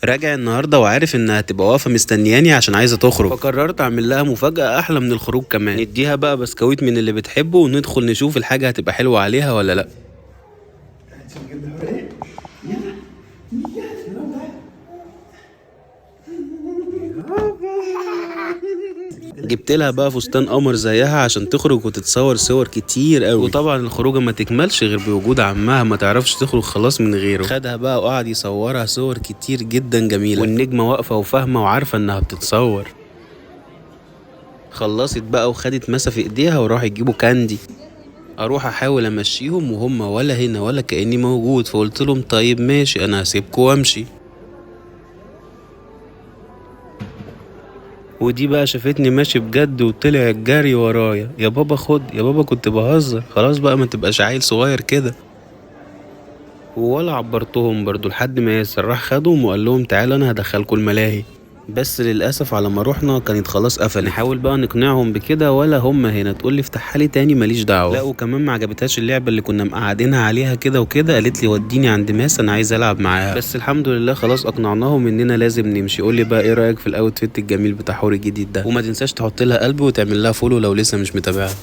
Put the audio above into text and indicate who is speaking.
Speaker 1: راجع النهارده وعارف انها هتبقى واقفه مستنياني عشان عايزه تخرج، فقررت اعمل لها مفاجاه احلى من الخروج كمان. نديها بقى بسكويت من اللي بتحبه وندخل نشوف الحاجه هتبقى حلوه عليها ولا لا. جبت لها بقى فستان قمر زيها عشان تخرج وتتصور صور كتير قوي، وطبعا الخروجه ما تكملش غير بوجود عمها، ما تعرفش تخرج خلاص من غيره. خدها بقى وقعد يصورها صور كتير جدا جميله، والنجمه واقفه وفاهمه وعارفه انها بتتصور. خلصت بقى وخدت مسا في ايديها وراح يجيبوا كاندي. اروح احاول امشيهم وهم ولا هنا ولا كاني موجود، فقلت لهم طيب ماشي انا هسيبكم وامشي. ودي بقى شافتني ماشي بجد وطلع الجري ورايا، يا بابا خد يا بابا كنت بهزر، خلاص بقى ما تبقاش عيل صغير كده. ولا عبرتهم برضو لحد ما ياسر راح خدهم وقال لهم تعالوا انا هدخلكم الملاهي. بس للاسف على ما روحنا كانت خلاص قفلت. نحاول بقى نقنعهم بكده ولا هم هنا، تقول لي افتحها لي تاني ماليش دعوه. لا وكمان ما عجبتهاش اللعبه اللي كنا مقعدينها عليها كده وكده، قالت لي وديني عند ماس انا عايز العب معاها. بس الحمد لله خلاص اقنعناهم اننا لازم نمشي. قول لي بقى ايه رايك في الاوتفيت الجميل بتاع حوري الجديد ده، وما تنساش تحط لها قلب وتعمل لها فولو لو لسه مش متابعها.